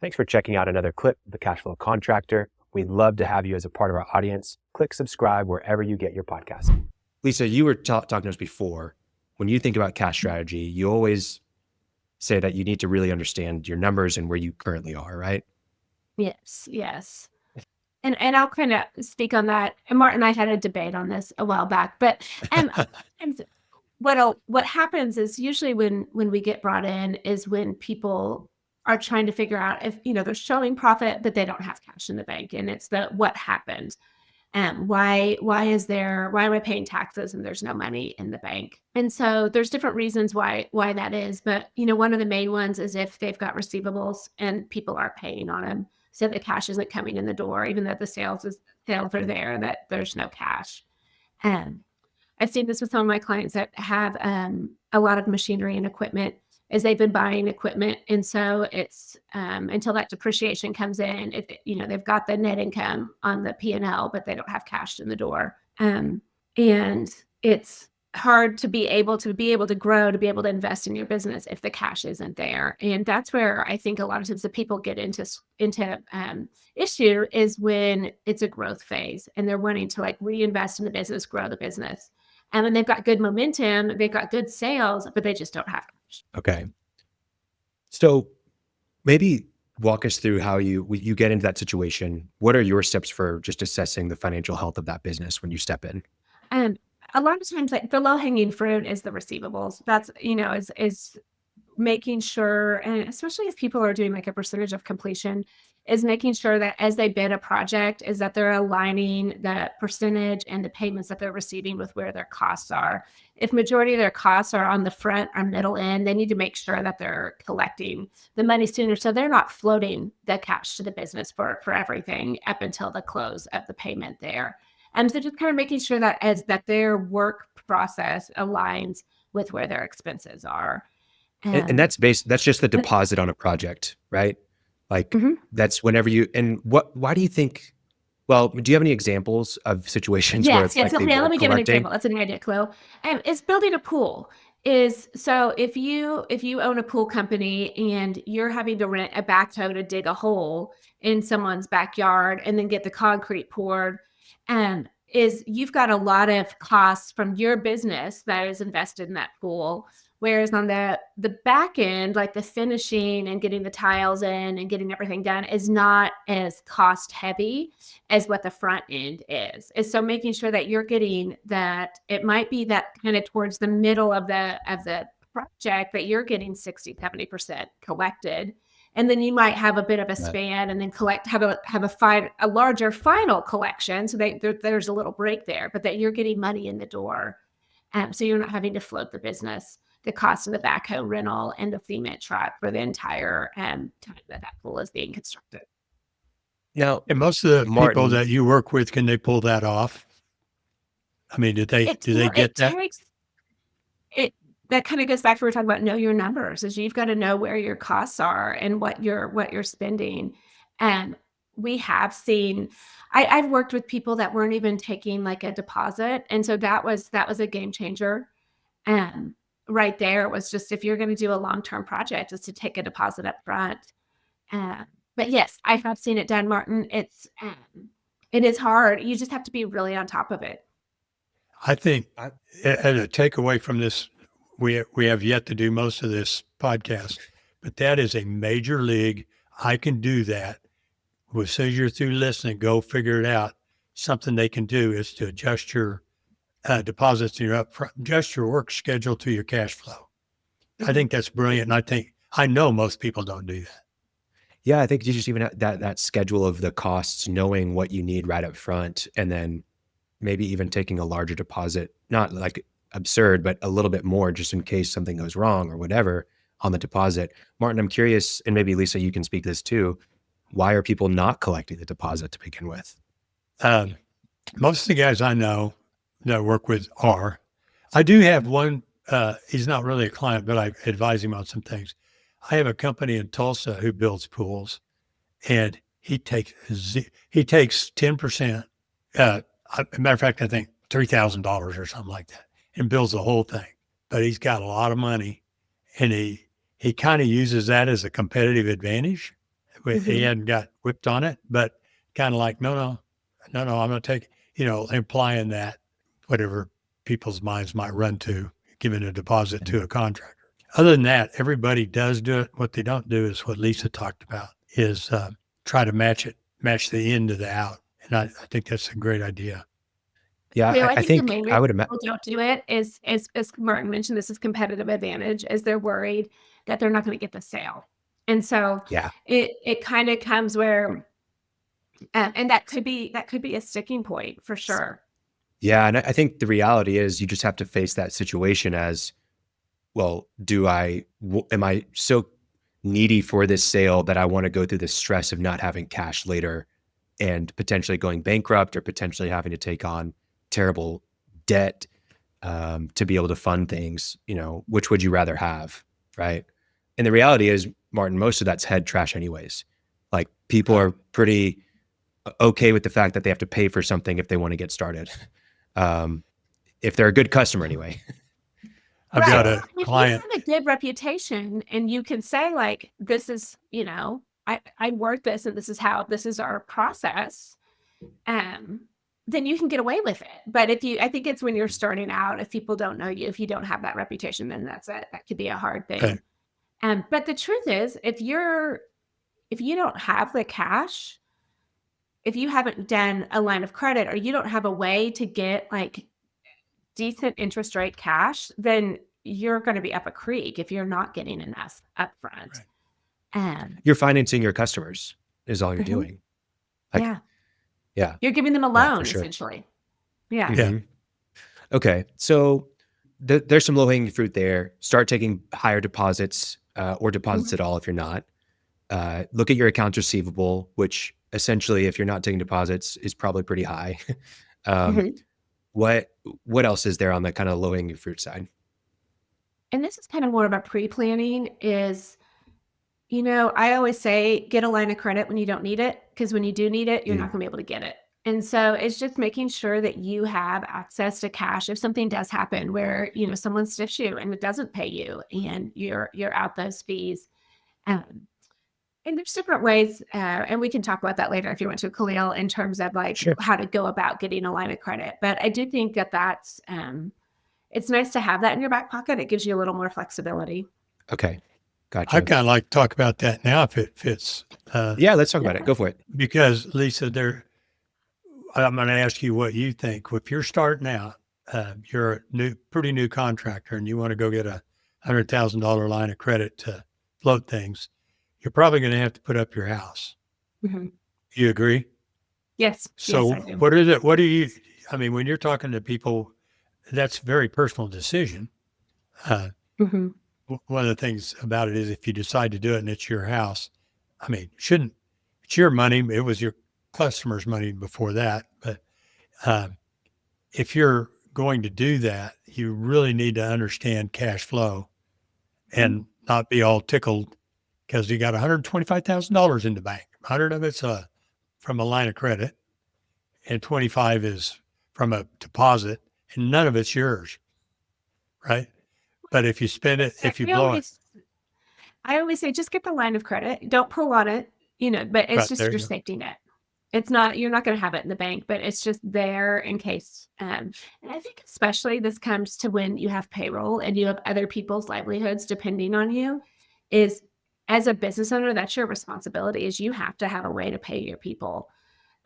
Thanks for checking out another clip of the Cashflow Contractor. We'd love to have you as a part of our audience. Click subscribe wherever you get your podcast. Lisa, you were talking to us before. When you think about cash strategy, you always say that you need to really understand your numbers and where you currently are, right? Yes. And I'll kind of speak on that. And Martin and I had a debate on this a while back, but and what happens is usually when we get brought in is when people are trying to figure out if, they're showing profit, but they don't have cash in the bank. And it's what happened. Why am I paying taxes and there's no money in the bank? And so there's different reasons why that is. But, one of the main ones is if they've got receivables and people aren't paying on them. So the cash isn't coming in the door, even though the sales are there, that there's no cash. I've seen this with some of my clients that have a lot of machinery and equipment as they've been buying equipment. And so it's until that depreciation comes in, they've got the net income on the P&L, but they don't have cash in the door. And it's hard to be able to grow, to be able to invest in your business if the cash isn't there. And that's where I think a lot of times the people get into issue is when it's a growth phase and they're wanting to reinvest in the business, grow the business. And when they've got good momentum, they've got good sales, but they just don't have cash. Okay. So maybe walk us through how you get into that situation. What are your steps for just assessing the financial health of that business when you step in? And a lot of times, the low hanging fruit is the receivables. That's, is making sure, and especially if people are doing a percentage of completion, is making sure that as they bid a project is that they're aligning the percentage and the payments that they're receiving with where their costs are. If majority of their costs are on the front or middle end, they need to make sure that they're collecting the money sooner so they're not floating the cash to the business for everything up until the close of the payment there. And so just kind of making sure that their work process aligns with where their expenses are. And that's just the deposit on a project, right? That's whenever why do you think, well, do you have any examples of situations where it's yes. let me give an example. That's an idea, Khalil. It's building a pool. So if you own a pool company and you're having to rent a backhoe to dig a hole in someone's backyard and then get the concrete poured, you've got a lot of costs from your business that is invested in that pool. Whereas on the back end, the finishing and getting the tiles in and getting everything done is not as cost heavy as what the front end is. So making sure that you're getting that, it might be that kind of towards the middle of the project that you're getting 60-70% collected. And then you might have a bit of a span and then have a larger final collection. So there's a little break there, but that you're getting money in the door. So you're not having to float the business, the cost of the backhoe rental and the cement truck for the entire time that pool is being constructed. Now, and most of the people that you work with, can they pull that off? I mean, do they get that? That kind of goes back to what we're talking about, know your numbers, is you've got to know where your costs are and what you're spending. And we have seen, I've worked with people that weren't even taking a deposit. And so that was a game changer. And right there, it was just, if you're going to do a long-term project, is to take a deposit up front. But yes, I have seen it done, Martin. It is hard. You just have to be really on top of it. I think as a takeaway from this, we have yet to do most of this podcast, but that is a major league. I can do that. As soon as you're through listening, go figure it out. Something they can do is to adjust your deposits to your upfront, adjust your work schedule to your cash flow. I think that's brilliant. And I know most people don't do that. Yeah, I think you just even have that schedule of the costs, knowing what you need right up front, and then maybe even taking a larger deposit, not absurd, but a little bit more just in case something goes wrong or whatever on the deposit. Martin, I'm curious, and maybe Lisa, you can speak to this too. Why are people not collecting the deposit to begin with? Most of the guys I know that I work with are. I do have one, he's not really a client, but I advise him on some things. I have a company in Tulsa who builds pools, and he takes 10%. Matter of fact, I think $3,000 or something like that, and builds the whole thing. But he's got a lot of money, and he kind of uses that as a competitive advantage He hadn't got whipped on it, but kind of like, no, I'm going to take, implying that whatever people's minds might run to, giving a deposit to a contractor. Other than that, everybody does do it. What they don't do is what Lisa talked about, is try to match the in to the out. And I think that's a great idea. Yeah, Well, I I think the think main I reason would imagine. people don't do it is, as Martin mentioned, this is competitive advantage, is they're worried that they're not going to get the sale. And so Yeah. it kind of comes where, and that could be a sticking point for sure. Yeah, and I think the reality is you just have to face that situation as, well, am I so needy for this sale that I want to go through the stress of not having cash later and potentially going bankrupt or potentially having to take on terrible debt to be able to fund things? Which would you rather have, right? And the reality is, Martin, most of that's head trash anyways. Like, people are pretty okay with the fact that they have to pay for something if they want to get started. If they're a good customer anyway. I've got a If client. you have a good reputation and you can say, like, this is, I work this and this is our process, then you can get away with it. But I think it's when you're starting out, if people don't know you, if you don't have that reputation, then that could be a hard thing. Okay. But the truth is, if you don't have the cash, if you haven't done a line of credit, or you don't have a way to get like decent interest rate cash, then you're going to be up a creek if you're not getting enough upfront. Right. You're financing your customers is all you're doing. Yeah. You're giving them a Yeah, loan, for sure. essentially. Yeah. Yeah. Okay. So there's some low-hanging fruit there. Start taking higher deposits or deposits at all if you're not. Look at your accounts receivable, which essentially, if you're not taking deposits, is probably pretty high. What else is there on the kind of low-hanging fruit side? And this is kind of more about pre-planning is, I always say, get a line of credit when you don't need it, because when you do need it, you're not going to be able to get it. And so it's just making sure that you have access to cash if something does happen where, someone stiffs you and it doesn't pay you and you're out those fees. And there's different ways, and we can talk about that later if you want to, Khalil, in terms of like how to go about getting a line of credit. But I do think that that's, it's nice to have that in your back pocket. It gives you a little more flexibility. Okay. Gotcha. I kind of like to talk about that now if it fits. Yeah, let's talk about it. Go for it. Because Lisa, I'm going to ask you what you think. If you're starting out, you're a pretty new contractor and you want to go get a $100,000 line of credit to float things, you're probably going to have to put up your house. You agree? Yes. So yes, I do. what is it? What do you, when you're talking to people, that's a very personal decision. One of the things about it is if you decide to do it and it's your house, it's your money. It was your customer's money before that. But if you're going to do that, you really need to understand cash flow and not be all tickled because you got $125,000 in the bank. 100 of it's from a line of credit and 25 is from a deposit, and none of it's yours, right? But if you spend it, if you blow it. I always say, just get the line of credit. Don't pull on it, but it's just your safety net. It's not, you're not going to have it in the bank, but it's just there in case. And I think especially this comes to when you have payroll and you have other people's livelihoods depending on you, is as a business owner, that's your responsibility, is you have to have a way to pay your people.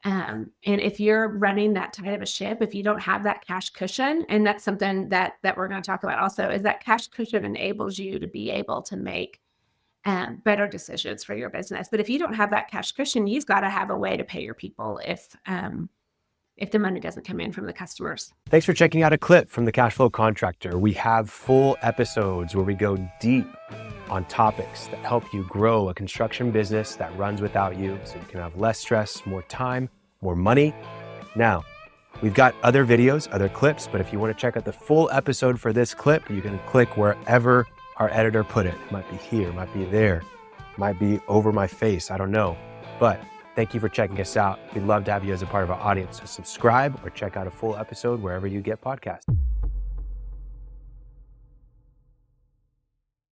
And if you're running that tight of a ship, if you don't have that cash cushion, and that's something that we're going to talk about also, is that cash cushion enables you to be able to make better decisions for your business. But if you don't have that cash cushion, you've got to have a way to pay your people if the money doesn't come in from the customers. Thanks for checking out a clip from the Cashflow Contractor. We have full episodes where we go deep on topics that help you grow a construction business that runs without you, so you can have less stress, more time, more money. Now, we've got other videos, other clips, but if you want to check out the full episode for this clip, you can click wherever our editor put it. It might be here, might be there, might be over my face, I don't know. But thank you for checking us out. We'd love to have you as a part of our audience. So subscribe or check out a full episode wherever you get podcasts.